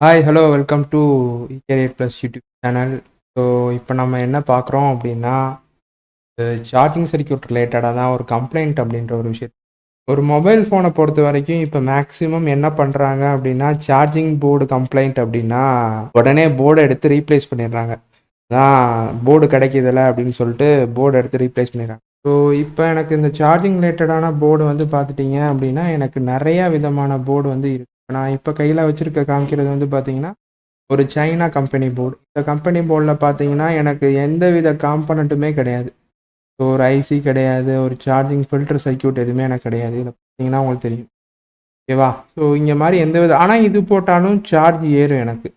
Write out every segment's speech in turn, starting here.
Hi hello welcome to ecareer plus YouTube channel. So இப்போ நம்ம என்ன பார்க்குறோம் அப்படின்னா சார்ஜிங் சர்க்யூட் ரிலேட்டடாக தான் ஒரு கம்ப்ளைண்ட் அப்படின்ற ஒரு விஷயம். ஒரு மொபைல் ஃபோனை பொறுத்த வரைக்கும் இப்போ மேக்ஸிமம் என்ன பண்ணுறாங்க அப்படின்னா சார்ஜிங் போர்டு கம்ப்ளைண்ட் அப்படின்னா உடனே போர்டை எடுத்து ரீப்ளேஸ் பண்ணிடுறாங்க. அதான் போர்டு கிடைக்கிதில்ல அப்படின்னு சொல்லிட்டு போர்டு எடுத்து ரீப்ளேஸ் பண்ணிடுறாங்க. ஸோ இப்போ எனக்கு இந்த சார்ஜிங் ரிலேட்டடான போர்டு வந்து பார்த்துட்டிங்க அப்படின்னா எனக்கு நிறையா விதமான போர்டு வந்து இருக்குது. நான் இப்போ கையில் வச்சுருக்க காமிக்கிறது வந்து பார்த்தீங்கன்னா ஒரு சைனா கம்பெனி போர்டு. இந்த கம்பெனி போர்டில் பார்த்தீங்கன்னா எனக்கு எந்த வித காம்பனண்ட்டுமே கிடையாது. ஸோ ஒரு ஐசி கிடையாது, ஒரு சார்ஜிங் ஃபில்டர் சர்க்யூட் எதுவுமே எனக்கு கிடையாது. இதில் பார்த்தீங்கன்னா உங்களுக்கு தெரியும், ஓகேவா? ஸோ இங்கே மாதிரி எந்த வித, ஆனால் இது போட்டாலும் சார்ஜ் ஏறும் எனக்கு.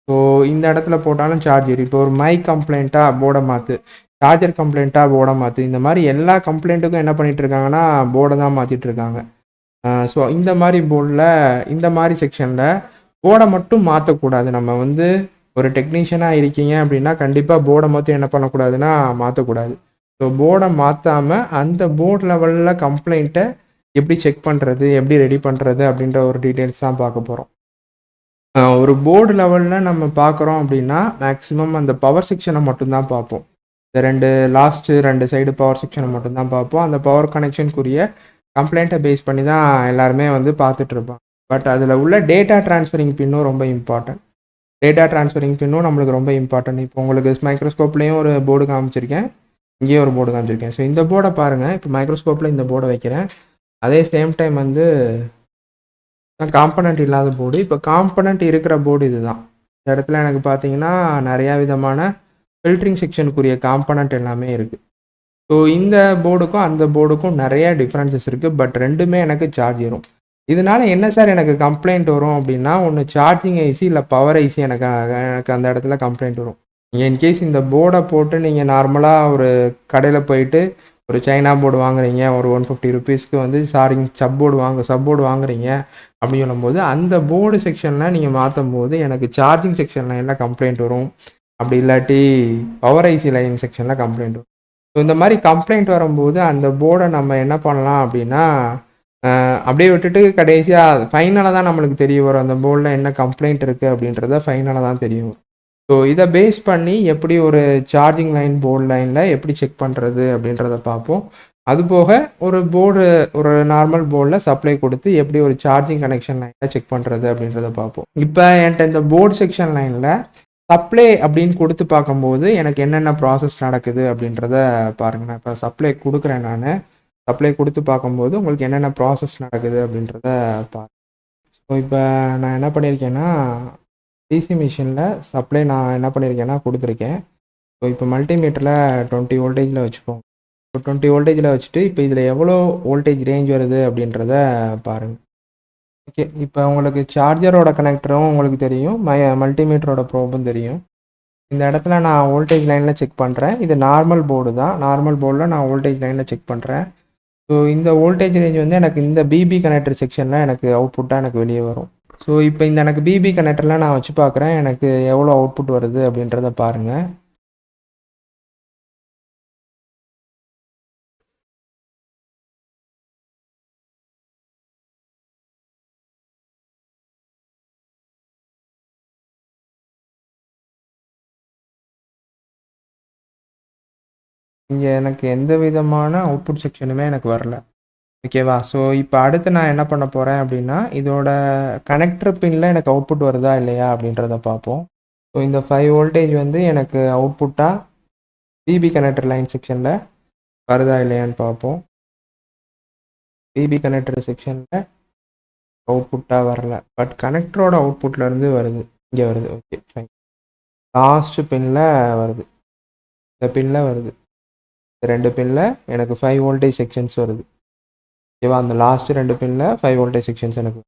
ஸோ இந்த இடத்துல போட்டாலும் சார்ஜ் ஏறும். இப்போ ஒரு மைக் கம்ப்ளைண்ட்டாக போர்டை மாற்று, சார்ஜர் கம்ப்ளைண்ட்டாக போர்டை மாற்று, இந்த மாதிரி எல்லா கம்ப்ளைண்ட்டுக்கும் என்ன பண்ணிகிட்டு இருக்காங்கன்னா போர்டை தான் மாற்றிட்டு இருக்காங்க. ஸோ இந்த மாதிரி போர்டில், இந்த மாதிரி செக்ஷனில் போர்டை மட்டும் மாற்றக்கூடாது. நம்ம வந்து ஒரு டெக்னீஷியனாக இருக்கீங்க அப்படின்னா கண்டிப்பாக போர்டை மட்டும் என்ன பண்ணக்கூடாதுன்னா மாற்றக்கூடாது. ஸோ போர்டை மாற்றாமல் அந்த போர்டு லெவலில் கம்ப்ளைண்ட்டை எப்படி செக் பண்ணுறது, எப்படி ரெடி பண்ணுறது அப்படின்ற ஒரு டீட்டெயில்ஸ் தான் பார்க்க போகிறோம். ஒரு போர்டு லெவலில் நம்ம பார்க்குறோம் அப்படின்னா மேக்ஸிமம் அந்த பவர் செக்ஷனை மட்டும்தான் பார்ப்போம். இந்த ரெண்டு சைடு பவர் செக்ஷனை மட்டும்தான் பார்ப்போம். அந்த பவர் கனெக்ஷனுக்குரிய கம்ப்ளைண்ட்டை பேஸ் பண்ணி தான் எல்லாருமே வந்து பார்த்துட்ருப்பாங்க. பட் அதில் உள்ள டேட்டா ட்ரான்ஸ்ஃபரிங் பின்னும் ரொம்ப இம்பார்ட்டன்ட். டேட்டா ட்ரான்ஸ்ஃபரிங் பின்னும் நம்மளுக்கு ரொம்ப இம்பார்ட்டன்ட். இப்போ உங்களுக்கு மைக்ரோஸ்கோப்லேயும் ஒரு போர்டு காமிச்சிருக்கேன், இங்கேயும் ஒரு போர்டு காமிச்சிருக்கேன். ஸோ இந்த போர்டை பாருங்கள். இப்போ மைக்ரோஸ்கோப்பில் இந்த போர்டை வைக்கிறேன். அதே சேம் டைம் வந்து காம்பனண்ட் இல்லாத போர்டு. இப்போ காம்பனண்ட் இருக்கிற போர்டு இதுதான். இந்த இடத்துல எனக்கு பார்த்தீங்கன்னா நிறையா விதமான ஃபில்டரிங் செக்ஷனுக்குரிய காம்பனண்ட் எல்லாமே இருக்குது. ஸோ இந்த போர்டுக்கும் அந்த போர்டுக்கும் நிறைய டிஃப்ரென்சஸ் இருக்குது. பட் ரெண்டுமே எனக்கு சார்ஜ் ஏறும். இதனால என்ன சார் எனக்கு கம்ப்ளைண்ட் வரும் அப்படின்னா, ஒன்று சார்ஜிங் ஐசி இல்லை பவர் ஐசி எனக்கு அந்த இடத்துல கம்ப்ளைண்ட் வரும். நீங்கள் இன்கேஸ் இந்த போர்டை போட்டு நீங்கள் நார்மலாக ஒரு கடையில் போயிட்டு ஒரு சைனா போர்டு வாங்குறீங்க, ஒரு 150 ருபீஸ்க்கு வந்து சப் போர்டு வாங்குறீங்க அப்படின்னு சொல்லும்போது அந்த போர்டு செக்ஷனில் நீங்கள் மாற்றும் போது எனக்கு சார்ஜிங் செக்ஷனில் எல்லாம் கம்ப்ளைண்ட் வரும். அப்படி இல்லாட்டி பவர் ஐசி லைன் செக்ஷனில் கம்ப்ளைண்ட் வரும். ஸோ இந்த மாதிரி கம்ப்ளைண்ட் வரும்போது அந்த போர்டை நம்ம என்ன பண்ணலாம் அப்படின்னா அப்படியே விட்டுட்டு கடைசியாக ஃபைனலாக தான் நம்மளுக்கு தெரிய வரும் அந்த போர்டில் என்ன கம்ப்ளைண்ட் இருக்குது அப்படின்றத ஃபைனலாக தான் தெரிய வரும். ஸோ இதை பேஸ் பண்ணி எப்படி ஒரு சார்ஜிங் லைன் போர்டு லைனில் எப்படி செக் பண்ணுறது அப்படின்றத பார்ப்போம். அதுபோக ஒரு நார்மல் போர்டில் சப்ளை கொடுத்து எப்படி ஒரு சார்ஜிங் கனெக்ஷன் லைனில் செக் பண்ணுறது அப்படின்றத பார்ப்போம். இப்போ என்கிட்ட இந்த போர்டு செக்ஷன் லைனில் சப்ளை அப்படின்னு கொடுத்து பார்க்கும்போது எனக்கு என்னென்ன ப்ராசஸ் நடக்குது அப்படின்றத பாருங்கள். நான் இப்போ சப்ளை கொடுக்குறேன். நான் சப்ளை கொடுத்து பார்க்கும்போது உங்களுக்கு என்னென்ன ப்ராசஸ் நடக்குது அப்படின்றத பாருங்கள். ஸோ இப்போ நான் என்ன பண்ணியிருக்கேன்னா டிசி மிஷினில் சப்ளை நான் என்ன பண்ணியிருக்கேன்னா கொடுத்துருக்கேன். ஸோ இப்போ மல்டிமீட்டரில் 20 வோல்டேஜில் வச்சுப்போம். ஸோ 20 வோல்டேஜில் வச்சுட்டு இப்போ இதில் எவ்வளோ வோல்டேஜ் ரேஞ்ச் வருது அப்படின்றத பாருங்கள். ஓகே, இப்போ உங்களுக்கு சார்ஜரோட கனெக்டரும் உங்களுக்கு தெரியும், மல்டிமீட்டரோட ப்ரோபும் தெரியும். இந்த இடத்துல நான் வோல்டேஜ் லைனில் செக் பண்ணுறேன். இது நார்மல் போர்டு தான். நார்மல் போர்டில் நான் வோல்டேஜ் லைனில் செக் பண்ணுறேன். ஸோ இந்த வோல்டேஜ் ரேஞ்ச் வந்து எனக்கு இந்த பிபி கனெக்டர் செக்ஷனில் எனக்கு அவுட்புட்டாக எனக்கு வெளியே வரும். ஸோ இப்போ இந்த எனக்கு பிபி கனெக்டரில் நான் வச்சு பார்க்குறேன் எனக்கு எவ்வளோ அவுட்புட் வருது அப்படின்றத பாருங்கள். இங்கே எனக்கு எந்த விதமான அவுட்புட் செக்ஷனுமே எனக்கு வரல. ஓகேவா? ஸோ இப்போ அடுத்து நான் என்ன பண்ண போகிறேன் அப்படின்னா இதோட கனெக்டர் பின்னில் எனக்கு அவுட்புட் வருதா இல்லையா அப்படின்றத பார்ப்போம். ஸோ இந்த 5 வோல்டேஜ் வந்து எனக்கு அவுட்புட்டாக பிபி கனெக்டர் லைன் செக்ஷனில் வருதா இல்லையான்னு பார்ப்போம். பிபி கனெக்டர் செக்ஷனில் அவுட்புட்டாக வரல. பட் கனெக்டரோட அவுட்புட்லேருந்து வருது, இங்கே வருது. Okay fine. லாஸ்ட்டு பின்னில் வருது, இந்த பின்னில் வருது. இந்த 2 பின்னில் எனக்கு 5 வோல்டேஜ் செக்ஷன்ஸ் வருது. ஓகேவா? அந்த லாஸ்ட்டு 2 பின்னில் 5 வோல்டேஜ் செக்ஷன்ஸ் எனக்கு.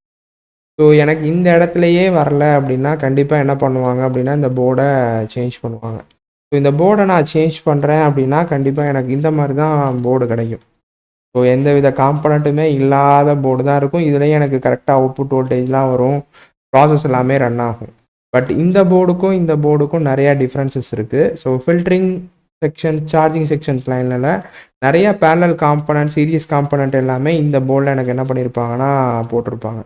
ஸோ எனக்கு இந்த இடத்துலையே வரல அப்படின்னா கண்டிப்பாக என்ன பண்ணுவாங்க அப்படின்னா இந்த போர்டை சேஞ்ச் பண்ணுவாங்க. ஸோ இந்த போர்டை நான் சேஞ்ச் பண்ணுறேன் அப்படின்னா கண்டிப்பாக எனக்கு இந்த மாதிரி தான் போர்டு கிடைக்கும். ஸோ எந்த வித காம்பனண்ட்டுமே இல்லாத போர்டு தான் இருக்கும். இதுலேயே எனக்கு கரெக்டாக அவுட்புட் வோல்டேஜ்லாம் வரும், ப்ராசஸ் எல்லாமே ரன் ஆகும். பட் இந்த போர்டுக்கும் நிறையா டிஃப்ரென்சஸ் இருக்குது. ஸோ ஃபில்டரிங் சார்ஜிங் செக்ஷன்ஸ் லைனில் நிறைய பேரலல் காம்பனன்ட் சீரியஸ் காம்பனன்ட் எல்லாமே இந்த போர்டில் எனக்கு என்ன பண்ணியிருப்பாங்கன்னா போட்டிருப்பாங்க.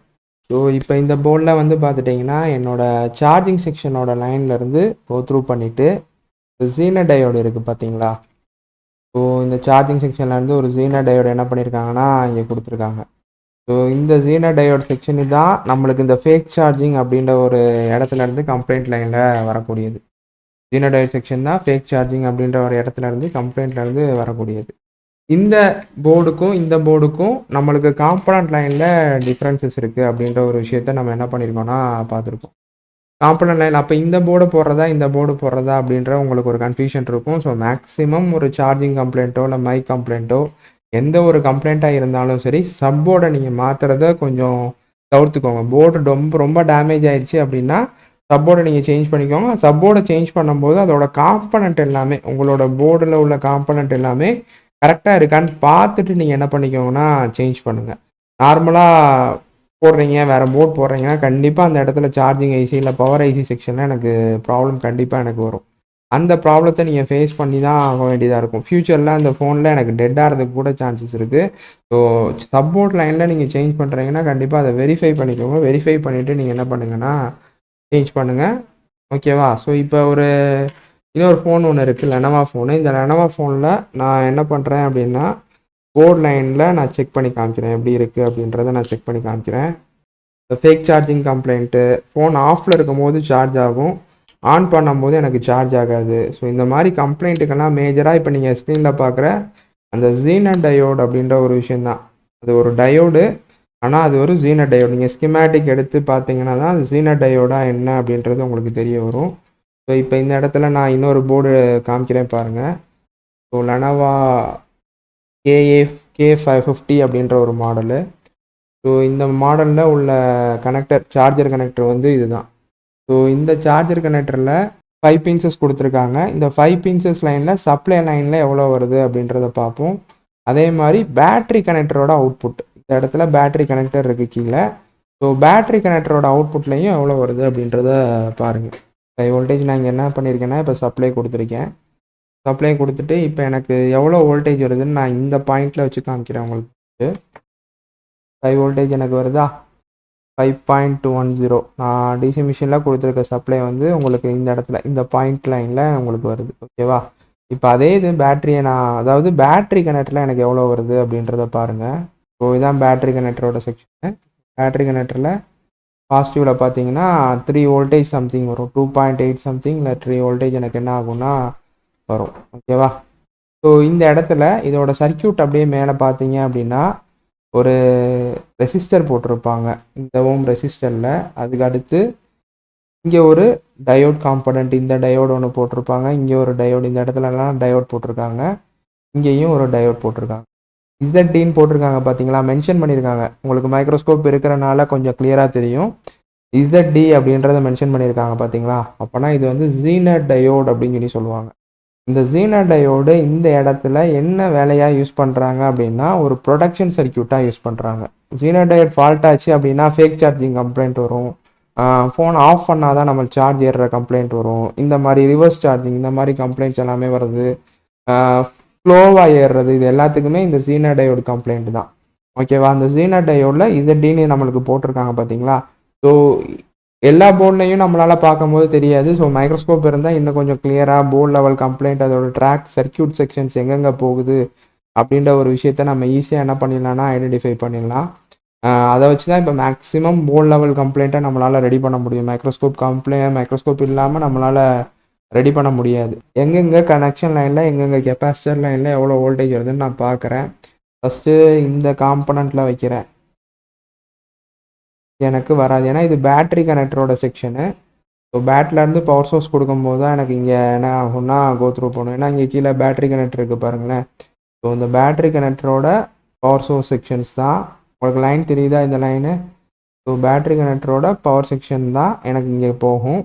ஸோ இப்போ இந்த போர்டில் வந்து பார்த்துட்டிங்கன்னா என்னோடய சார்ஜிங் செக்ஷனோட லைன்லேருந்து கோ த்ரூ பண்ணிவிட்டு ZENER டயோடு இருக்குது பார்த்தீங்களா. ஸோ இந்த சார்ஜிங் செக்ஷன்லேருந்து ஒரு ZENER டயோடு என்ன பண்ணியிருக்காங்கன்னா இங்கே கொடுத்துருக்காங்க. ஸோ இந்த ZENER டயோடு செக்ஷன் தான் நம்மளுக்கு இந்த ஃபேக் சார்ஜிங் அப்படின்ற ஒரு இடத்துலேருந்து கம்ப்ளைண்ட் லைனில் வரக்கூடியது. ZENER டயோடு செக்ஷன் தான் ஃபேக் சார்ஜிங் அப்படின்ற ஒரு இடத்துலேருந்து கம்ப்ளைண்ட்லேருந்து வரக்கூடியது. இந்த போர்டுக்கும் இந்த போர்டுக்கும் நம்மளுக்கு காம்பனண்ட் லைனில் டிஃப்ரென்சஸ் இருக்குது அப்படின்ற ஒரு விஷயத்த நம்ம என்ன பண்ணியிருக்கோம்னா பார்த்துருக்கோம். காம்பனண்ட் லைன் அப்போ இந்த போர்டு போடுறதா இந்த போர்டு போடுறதா அப்படின்ற உங்களுக்கு ஒரு கன்ஃபியூஷன் இருக்கும். ஸோ மேக்ஸிமம் ஒரு சார்ஜிங் கம்ப்ளைண்ட்டோ இல்லை மைக் கம்ப்ளைண்ட்டோ எந்த ஒரு கம்ப்ளைண்ட்டாக இருந்தாலும் சரி சப்போர்டை நீங்கள் மாற்றுறத கொஞ்சம் தவிர்த்துக்கோங்க. போர்டு ரொம்ப டேமேஜ் ஆயிடுச்சு அப்படின்னா சப்போர்டை நீங்கள் சேஞ்ச் பண்ணிக்கோங்க. சப்போர்டை சேஞ்ச் பண்ணும்போது அதோட காம்பனண்ட் எல்லாமே உங்களோட போர்டில் உள்ள காம்பனண்ட் எல்லாமே கரெக்டாக இருக்கான்னு பார்த்துட்டு நீங்கள் என்ன பண்ணிக்கோங்கன்னா சேஞ்ச் பண்ணுங்கள். நார்மலாக போடுறீங்க வேறு போர்ட் போடுறீங்கன்னா கண்டிப்பாக அந்த இடத்துல சார்ஜிங் ஐசி இல்லை பவர் ஐசி செக்ஷனில் எனக்கு ப்ராப்ளம் கண்டிப்பாக எனக்கு வரும். அந்த ப்ராப்ளத்தை நீங்கள் ஃபேஸ் பண்ணி தான் ஆக வேண்டியதாக இருக்கும். ஃப்யூச்சரில் அந்த ஃபோனில் எனக்கு டெட் ஆகிறதுக்கு கூட சான்சஸ் இருக்குது. ஸோ சப்போர்ட் லைனில் நீங்கள் சேஞ்ச் பண்ணுறீங்கன்னா கண்டிப்பாக அதை வெரிஃபை பண்ணிக்கோங்க. வெரிஃபை பண்ணிவிட்டு நீங்கள் என்ன பண்ணுங்கன்னா சேஞ்ச் பண்ணுங்கள். ஓகேவா. ஸோ இப்போ இன்னொரு ஃபோன் ஒன்று இருக்குது, லெனோவா ஃபோனு. இந்த லெனோவா ஃபோனில் நான் என்ன பண்ணுறேன் அப்படின்னா போர்ட் லைனில் நான் செக் பண்ணி காமிக்கிறேன் எப்படி இருக்குது அப்படின்றத நான் செக் பண்ணி காமிக்கிறேன். இந்த ஃபேக் சார்ஜிங் கம்ப்ளைண்ட்டு ஃபோன் ஆஃபில் இருக்கும் போது சார்ஜ் ஆகும், ஆன் பண்ணும்போது எனக்கு சார்ஜ் ஆகாது. ஸோ இந்த மாதிரி கம்ப்ளைண்ட்டுக்கெல்லாம் மேஜராக இப்போ நீங்கள் ஸ்க்ரீனில் பார்க்குற அந்த ZENER டயோடு அப்படின்ற ஒரு விஷயந்தான். அது ஒரு டயோடு, ஆனால் அது ஒரு ZENER டயோடு. நீங்கள் ஸ்கிமேட்டிக் எடுத்து பார்த்தீங்கன்னா தான் அது ZENER டயோடா என்ன அப்படின்றது உங்களுக்கு தெரிய வரும். ஸோ இப்போ இந்த இடத்துல நான் இன்னொரு போர்டு காமிக்கிறேன் பாருங்கள். ஸோ லெனோவா K550 அப்படின்ற ஒரு மாடலு. ஸோ இந்த மாடலில் உள்ள கனெக்டர் சார்ஜர் கனெக்டர் வந்து இதுதான். ஸோ இந்த சார்ஜர் கனெக்டரில் 5 பின்சஸ் கொடுத்துருக்காங்க. இந்த 5 பின்சஸ் லைனில் சப்ளை லைனில் எவ்வளோ வருது அப்படின்றத பார்ப்போம். அதே மாதிரி பேட்ரி கனெக்டரோட அவுட்புட், இந்த இடத்துல பேட்ரி கனெக்டர் இருக்குது கீழே. ஸோ பேட்ரி கனெக்டரோட அவுட்புட்லையும் எவ்வளோ வருது அப்படின்றத பாருங்கள். 5 வோல்டேஜ் நான் இங்கே என்ன பண்ணியிருக்கேன்னா இப்போ சப்ளை கொடுத்துருக்கேன். சப்ளை கொடுத்துட்டு இப்போ எனக்கு எவ்வளோ வோல்டேஜ் வருதுன்னு நான் இந்த பாயிண்டில் வச்சு காமிக்கிறேன் உங்களுக்கு. 5 வோல்டேஜ் எனக்கு வருதா, 5.210. நான் டிசி மிஷினில் கொடுத்துருக்க சப்ளை வந்து உங்களுக்கு இந்த இடத்துல இந்த பாயிண்ட் லைனில் உங்களுக்கு வருது. ஓகேவா. இப்போ அதே இது பேட்டரியை அதாவது பேட்ரி கனெக்டரில் எனக்கு எவ்வளோ வருது அப்படின்றத பாருங்கள். ஸோ இதுதான் பேட்ரி கனெக்டரோட செக்ஷனு. பேட்ரி கனெக்டரில் பாசிட்டிவில் பார்த்தீங்கன்னா 3 வோல்டேஜ் சம்திங் வரும், 2.8 சம்திங் இல்லை 3 வோல்டேஜ் எனக்கு என்ன ஆகும்னா வரும். ஓகேவா. ஸோ இந்த இடத்துல இதோட சர்க்கியூட் அப்படியே மேலே பார்த்தீங்க அப்படின்னா ஒரு ரெசிஸ்டர் போட்டிருப்பாங்க. இந்த ஓம் ரெசிஸ்டரில் அதுக்கு அடுத்து இங்கே ஒரு டயோட் காம்பனண்ட், இந்த டயோடு ஒன்று போட்டிருப்பாங்க. இங்கே ஒரு டயோடு, இந்த இடத்துலலாம் டயோட் போட்டிருக்காங்க. இங்கேயும் ஒரு டயோட் போட்டிருக்காங்க. ZDன்னு போட்டிருக்காங்க பார்த்தீங்களா, மென்ஷன் பண்ணியிருக்காங்க. உங்களுக்கு மைக்ரோஸ்கோப் இருக்கிறனால கொஞ்சம் கிளியராக தெரியும். ZD அப்படின்றத மென்ஷன் பண்ணியிருக்காங்க பார்த்தீங்களா. அப்போனா இது வந்து ZENER டயோடு அப்படின்னு சொல்லி சொல்லுவாங்க. இந்த ZENER டயோடு இந்த இடத்துல என்ன வேலையாக யூஸ் பண்ணுறாங்க அப்படின்னா ஒரு ப்ரொடக்ஷன் சர்க்கியூட்டாக யூஸ் பண்ணுறாங்க. ZENER டயோடு ஃபால்ட் ஆச்சு அப்படின்னா ஃபேக் சார்ஜிங் கம்ப்ளைண்ட் வரும். ஃபோன் ஆஃப் பண்ணால் தான் நம்ம சார்ஜ் ஏறுற கம்ப்ளைண்ட் வரும். இந்த மாதிரி ரிவர்ஸ் சார்ஜிங் இந்த மாதிரி கம்ப்ளைண்ட்ஸ் எல்லாமே வருது. ஸ்லோவாக ஏறுறது, இது எல்லாத்துக்குமே இந்த ZENER டயோடு கம்ப்ளைண்ட் தான். ஓகேவா. அந்த ZENER டயோடில் ZDன்னு நம்மளுக்கு போட்டிருக்காங்க பார்த்தீங்களா. ஸோ எல்லா போர்ட்லையும் நம்மளால் பார்க்கும்போது தெரியாது. ஸோ மைக்ரோஸ்கோப் இருந்தால் இன்னும் கொஞ்சம் கிளியராக போர்ட் லெவல் கம்ப்ளைண்ட், அதோட ட்ராக் சர்க்கியூட் செக்ஷன்ஸ் எங்கெங்கே போகுது அப்படின்ற ஒரு விஷயத்த நம்ம ஈஸியாக என்ன பண்ணிடலாம்னா ஐடென்டிஃபை பண்ணிடலாம். அதை வச்சு தான் இப்போ மேக்ஸிமம் போர்ட் லெவல் கம்ப்ளைண்ட்டை நம்மளால் ரெடி பண்ண முடியும். மைக்ரோஸ்கோப் இல்லாமல் நம்மளால் ரெடி பண்ண முடியாது. எங்கெங்கே கனெக்ஷன் லைனில் எங்கெங்கே கெப்பாசிட்டர் லைனில் எவ்வளோ வோல்டேஜ் வருதுன்னு நான் பார்க்குறேன். ஃபஸ்ட்டு இந்த காம்பனண்ட்டில் வைக்கிறேன், எனக்கு வராது. ஏன்னா இது பேட்ரி கனெக்டரோட செக்ஷனு. ஸோ பேட்லேருந்து பவர் சோர்ஸ் கொடுக்கும்போது தான் எனக்கு இங்கே என்ன ஆகும்னா கோ த்ரூ போகணும். ஏன்னா இங்கே கீழே பேட்ரி கனெக்டர் இருக்குது பாருங்களேன். ஸோ இந்த பேட்ரி கனெக்டரோட பவர் சோர்ஸ் செக்ஷன்ஸ் தான் உங்களுக்கு லைன் தெரியுதா, இந்த லைனு. ஸோ பேட்ரி கனெக்டரோட பவர் செக்ஷன் தான் எனக்கு இங்கே போகும்.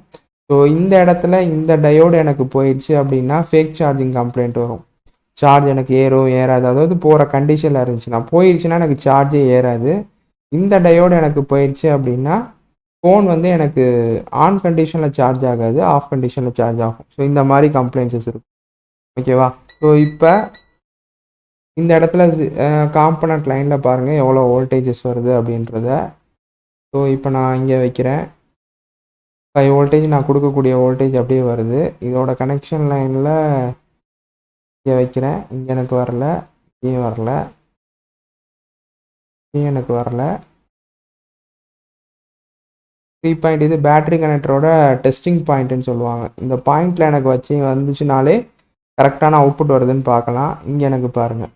ஸோ இந்த இடத்துல இந்த டயோடு எனக்கு போயிடுச்சு அப்படின்னா ஃபேக் சார்ஜிங் கம்ப்ளைண்ட் வரும். சார்ஜ் எனக்கு ஏறாது, அதாவது போகிற கண்டிஷனில் இருந்துச்சுன்னா. போயிடுச்சுன்னா எனக்கு சார்ஜே ஏறாது. இந்த டயோடு எனக்கு போயிடுச்சு அப்படின்னா ஃபோன் வந்து எனக்கு ஆன் கண்டிஷனில் சார்ஜ் ஆகாது, ஆஃப் கண்டிஷனில் சார்ஜ் ஆகும். ஸோ இந்த மாதிரி கம்ப்ளைண்ட்ஸஸ் இருக்கும். ஓகேவா? ஸோ இப்போ இந்த இடத்துல காம்பனண்ட் லைனில் பாருங்கள் எவ்வளோ வோல்டேஜஸ் வருது அப்படின்றத. ஸோ இப்போ நான் இங்கே வைக்கிறேன் 5 வோல்டேஜ், நான் கொடுக்கக்கூடிய வோல்டேஜ் அப்படியே வருது. இதோட கனெக்ஷன் லைனில் இங்கே வைக்கிறேன், இங்கே எனக்கு வரல, இங்கேயும் வரல, இங்கேயும் எனக்கு வரல. 3 பாயிண்ட் இது பேட்டரி கனெக்டரோட டெஸ்டிங் பாயிண்ட்டுன்னு சொல்லுவாங்க. இந்த பாயிண்டில் எனக்கு வச்சு வந்துச்சுனாலே கரெக்டான அவுட்புட் வருதுன்னு பார்க்கலாம். இங்கே எனக்கு பாருங்கள்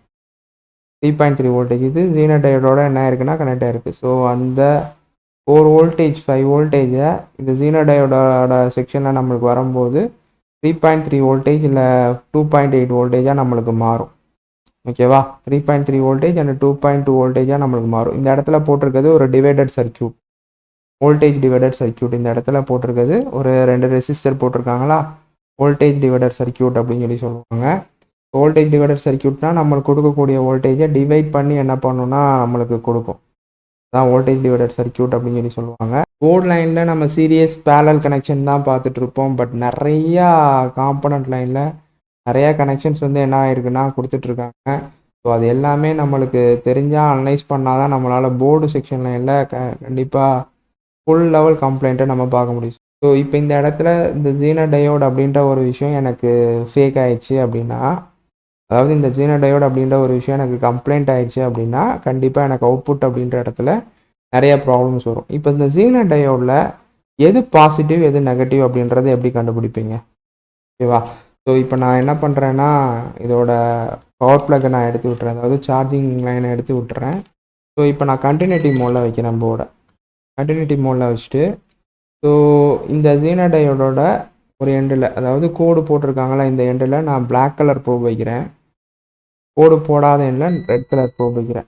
3.3 வோல்டேஜ், இது ZENER டயோடோட என்ன இருக்குன்னா கனெக்ட் ஆகிருக்கு. ஸோ அந்த 4 வோல்டேஜ் 5 வோல்டேஜை இந்த ZENER டயோடோட செக்ஷனில் நம்மளுக்கு வரும்போது 3.3 வோல்டேஜ் இல்லை 2.8 வோல்டேஜாக நம்மளுக்கு மாறும். ஓகேவா? 3.3 வோல்டேஜ் அண்ட் 2.2 வோல்டேஜாக நம்மளுக்கு மாறும். இந்த இடத்துல போட்டிருக்கிறது ஒரு divided circuit, voltage divided circuit. இந்த இடத்துல போட்டிருக்கிறது ஒரு 2 ரெசிஸ்டர் போட்டிருக்காங்களா, வோல்டேஜ் டிவைடர் சர்க்கியூட் அப்படின்னு சொல்லி சொல்லுவாங்க. வோல்டேஜ் டிவைடர் சர்க்கியூட்னா நம்மளுக்கு கொடுக்கக்கூடிய வோல்டேஜை டிவைட் பண்ணி என்ன பண்ணணும்னா நம்மளுக்கு கொடுக்கும். தான் வோல்டேஜ் டிவைடர் சர்க்கியூட் அப்படின்னு சொல்லி சொல்லுவாங்க. போர்ட் லைனில் நம்ம சீரியஸ் பேரலல் கனெக்ஷன் தான் பார்த்துட்டு இருப்போம். பட் நிறையா காம்பனண்ட் லைனில் நிறையா கனெக்ஷன்ஸ் வந்து என்ன ஆயிருக்குன்னா கொடுத்துட்ருக்காங்க. ஸோ அது எல்லாமே நம்மளுக்கு தெரிஞ்சால் அனலைஸ் பண்ணால் தான் நம்மளால் போர்டு செக்ஷன் லைனில் கண்டிப்பாக ஃபுல் லெவல் கம்ப்ளைண்ட்டை நம்ம பார்க்க முடியும். ஸோ இப்போ இந்த இடத்துல இந்த ZENER டயோட் அப்படின்ற ஒரு விஷயம் எனக்கு ஃபேக் ஆயிடுச்சு அப்படின்னா, அதாவது இந்த ZENER டயோட் அப்படின்ற ஒரு விஷயம் எனக்கு கம்ப்ளைண்ட் ஆயிடுச்சு அப்படின்னா கண்டிப்பாக எனக்கு அவுட்புட் அப்படின்ற இடத்துல நிறைய ப்ராப்ளம்ஸ் வரும். இப்போ இந்த ZENER டயோடில் எது பாசிட்டிவ் எது நெகட்டிவ் அப்படின்றத எப்படி கண்டுபிடிப்பீங்க? ஓகேவா? ஸோ இப்போ நான் என்ன பண்ணுறேன்னா இதோட பவர் ப்ளக்கை நான் எடுத்து விட்டுறேன், அதாவது சார்ஜிங் லைனை எடுத்து விட்டுறேன். ஸோ இப்போ நான் கண்டினியூட்டி மோடில் வைக்கிறேன், போர்டை கண்டினியூட்டி மோடில் வச்சுட்டு, ஸோ இந்த ZENER டயோடோட ஒரு எண்டில், அதாவது கோடு போட்டிருக்காங்களா இந்த எண்டில் நான் பிளாக் கலர் ப்ரோப் வைக்கிறேன், கோடு போடாத எண்டில் ரெட் கலர் ப்ரோப் வைக்கிறேன்.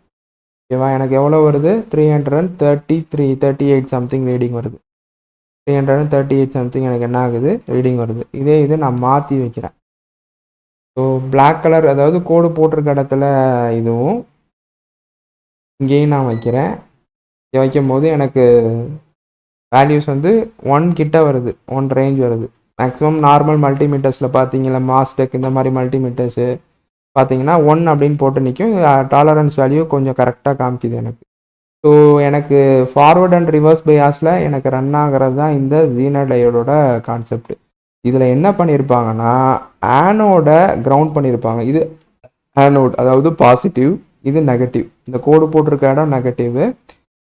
ஓகேவா? எனக்கு எவ்வளோ வருது? 338 சம்திங் ரீடிங் வருது. 338 சம்திங் எனக்கு என்ன ஆகுது? ரீடிங் வருது. இதே இது நான் மாற்றி வைக்கிறேன். ஸோ பிளாக் கலர், அதாவது கோடு போட்டிருக்க இடத்துல இதுவும் இங்கேயும் நான் வைக்கிறேன். இங்கே வைக்கும்போது எனக்கு வேல்யூஸ் வந்து 1 கிட்ட வருது, 1 ரேஞ்ச் வருது. மேக்ஸிமம் நார்மல் மல்டிமீட்டர்ஸில் பார்த்தீங்களா, மாஸ்டெக் இந்த மாதிரி மல்டிமீட்டர்ஸு பார்த்தீங்கன்னா 1 அப்படின்னு போட்டு நிற்கும். டாலரன்ஸ் வேல்யூ கொஞ்சம் கரெக்டாக காமிக்குது எனக்கு. ஸோ எனக்கு ஃபார்வர்ட் அண்ட் ரிவர்ஸ் பயாஸில் எனக்கு ரன் ஆகிறது தான் இந்த ZENER டயோடோட கான்செப்ட். இதில் என்ன பண்ணியிருப்பாங்கன்னா ஆனோட கிரவுண்ட் பண்ணியிருப்பாங்க. இது ஆனோட், அதாவது பாசிட்டிவ், இது நெகட்டிவ். இந்த கோடு போட்டிருக்க இடம் நெகட்டிவ்,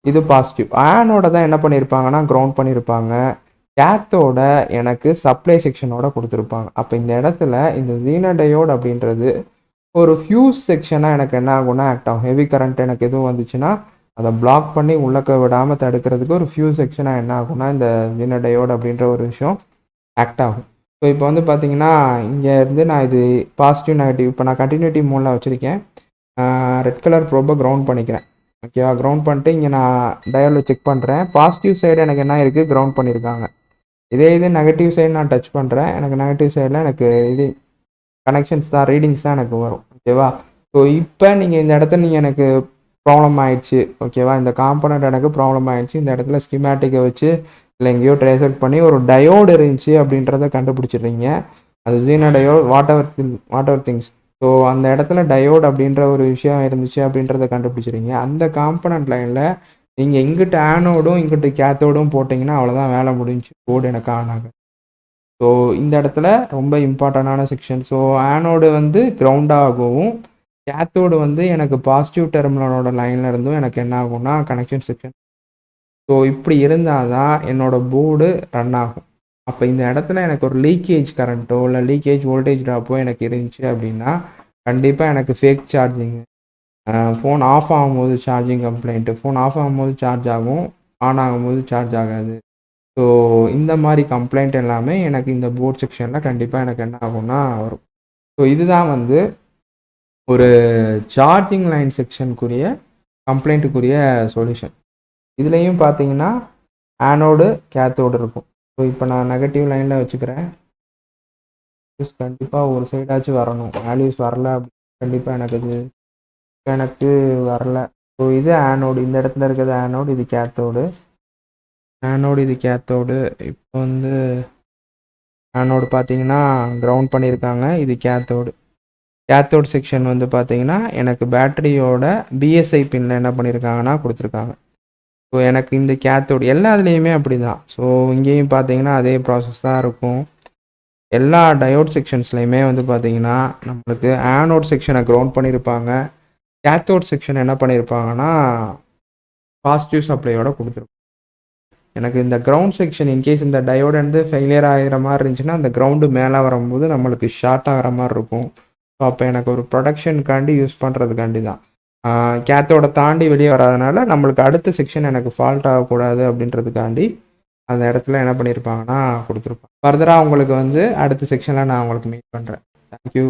இது பாசிட்டிவ். ஆனோட தான் என்ன பண்ணியிருப்பாங்கன்னா கிரவுண்ட் பண்ணியிருப்பாங்க. கேத்தோட எனக்கு சப்ளை செக்ஷனோட கொடுத்துருப்பாங்க. அப்போ இந்த இடத்துல இந்த ZENER டயோட் அப்படின்றது ஒரு ஃபியூஸ் செக்ஷனாக எனக்கு என்ன ஆகும்னா ஆக்ட் ஆகும். ஹெவி கரண்ட் எனக்கு எதுவும் வந்துச்சுன்னா அதை பிளாக் பண்ணி உள்ளக்க விடாமல் தடுக்கிறதுக்கு ஒரு ஃபியூஸ் செக்ஷனாக என்ன ஆகும்னா இந்த ZENER டயோட் அப்படின்ற ஒரு விஷயம் ஆக்ட் ஆகும். ஸோ இப்போ வந்து பார்த்தீங்கன்னா இங்கே இருந்து நான் இது பாசிட்டிவ் நெகட்டிவ், இப்போ நான் கண்டினியூட்டி மோடில் வச்சுருக்கேன். ரெட் கலர் ப்ரோபை கிரவுண்ட் பண்ணிக்கிறேன். ஓகேவா? கிரவுண்ட் பண்ணிட்டு இங்கே நான் டயோடில் செக் பண்ணுறேன். பாசிட்டிவ் சைடு எனக்கு என்ன இருக்குது? கிரவுண்ட் பண்ணியிருக்காங்க. இதே இது நெகட்டிவ் சைடு நான் டச் பண்ணுறேன். எனக்கு நெகட்டிவ் சைடில் எனக்கு இது கனெக்ஷன்ஸ் தான், ரீடிங்ஸ் தான் எனக்கு வரும். ஓகேவா? ஸோ இப்போ நீங்கள் இந்த இடத்துல நீங்கள் எனக்கு ப்ராப்ளம் ஆயிடுச்சு. ஓகேவா? இந்த காம்பனண்ட் எனக்கு ப்ராப்ளம் ஆயிடுச்சு. இந்த இடத்துல ஸ்கிமேட்டிக்கை வச்சு இல்லை எங்கேயோ ட்ரேஸ் அவுட் பண்ணி ஒரு டயோடு இருந்துச்சு அப்படின்றத கண்டுபிடிச்சிடுறீங்க. அது ZENER diode what ever things. So அந்த இடத்துல டயோட் அப்படின்ற ஒரு விஷயம் இருந்துச்சு அப்படின்றத கண்டுபிடிச்சிடுறீங்க. அந்த காம்பனண்ட் லைனில் நீங்கள் இங்கிட்ட ஆனோடும் இங்கிட்ட கேத்தோடும் போட்டிங்கன்னா அவ்வளோதான், வேலை முடிஞ்சு, போர்டு எனக்கு ஆன் ஆகும். ஸோ இந்த இடத்துல ரொம்ப இம்பார்ட்டண்டான செக்ஷன். ஸோ ஆனோடு வந்து கிரவுண்டாகவும் கேத்தோடு வந்து எனக்கு பாசிட்டிவ் டெர்மினலோட லைனில் இருந்தும் எனக்கு என்ன ஆகும்னா கனெக்ஷன் செக்ஷன். ஸோ இப்படி இருந்தால் தான் என்னோடய போர்டு ரன் ஆகும். அப்போ இந்த இடத்துல எனக்கு ஒரு லீக்கேஜ் கரண்ட்டோ இல்லை லீக்கேஜ் வோல்டேஜ் ட்ராப்போ எனக்கு இருந்துச்சு அப்படின்னா கண்டிப்பாக எனக்கு ஃபேக் சார்ஜிங்கு, ஃபோன் ஆஃப் ஆகும்போது சார்ஜிங் கம்ப்ளைண்ட்டு, ஃபோன் ஆஃப் ஆகும்போது சார்ஜ் ஆகும், ஆன் ஆகும்போது சார்ஜ் ஆகாது. ஸோ இந்த மாதிரி கம்ப்ளைண்ட் எல்லாமே எனக்கு இந்த போர்ட் செக்ஷனில் கண்டிப்பாக எனக்கு என்ன ஆகும்னா வரும். ஸோ இதுதான் வந்து ஒரு சார்ஜிங் லைன் செக்ஷனுக்குரிய கம்ப்ளைண்ட்டுக்குரிய சொல்யூஷன். இதுலேயும் பார்த்தீங்கன்னா ஆனோடு கேத்தோடு இருக்கும். ஸோ இப்போ நான் நெகட்டிவ் லைனில் வச்சுக்கிறேன். கண்டிப்பாக ஒரு சைடாச்சும் வரணும். வேல்யூஸ் வரல கண்டிப்பாக எனக்கு வரல. ஸோ இது ஆனோடு, இந்த இடத்துல இருக்கிறது ஆனோடு, இது கேத்தோடு. இது கேத்தோடு. இப்போ வந்து ஆனோடு பார்த்தீங்கன்னா கிரவுண்ட் பண்ணியிருக்காங்க, இது கேத்தோடு. கேத்தோட் செக்ஷன் வந்து பார்த்தீங்கன்னா எனக்கு பேட்டரியோட பிஎஸ்ஐ பின்னில் என்ன பண்ணியிருக்காங்கன்னா கொடுத்துருக்காங்க. ஸோ எனக்கு இந்த கேத்தோட் எல்லா இதுலேயுமே அப்படி தான். ஸோ இங்கேயும் பார்த்தீங்கன்னா அதே ப்ராசஸ் தான் இருக்கும். எல்லா டயோட் செக்ஷன்ஸ்லையுமே வந்து பார்த்தீங்கன்னா நம்மளுக்கு ஆனோட் செக்ஷனை கிரவுண்ட் பண்ணியிருப்பாங்க. கேத்தோட் செக்ஷன் என்ன பண்ணியிருப்பாங்கன்னா பாசிட்டிவ் சப்ளையோட கொடுத்துருப்பாங்க. எனக்கு இந்த கிரவுண்ட் செக்ஷன் இன்கேஸ் இந்த டயோடு வந்து ஃபெயிலியர் ஆகிற மாதிரி இருந்துச்சுன்னா அந்த கிரவுண்டு மேலே வரும்போது நம்மளுக்கு ஷார்ட் ஆகிற மாதிரி இருக்கும். ஸோ அப்போ எனக்கு ஒரு ப்ரொடக்ஷனுக்காண்டி யூஸ் பண்ணுறதுக்காண்டி தான். கேத்தோட தாண்டி வெளியே வராதனால நம்மளுக்கு அடுத்த செக்ஷன் எனக்கு ஃபால்ட் ஆகக்கூடாது அப்படின்றதுக்காண்டி அந்த இடத்துல என்ன பண்ணியிருப்பாங்கன்னா கொடுத்துருப்பாங்க. ஃபர்தராக உங்களுக்கு வந்து அடுத்த செக்ஷனில் நான் உங்களுக்கு மீட் பண்ணுறேன். தேங்க்யூ.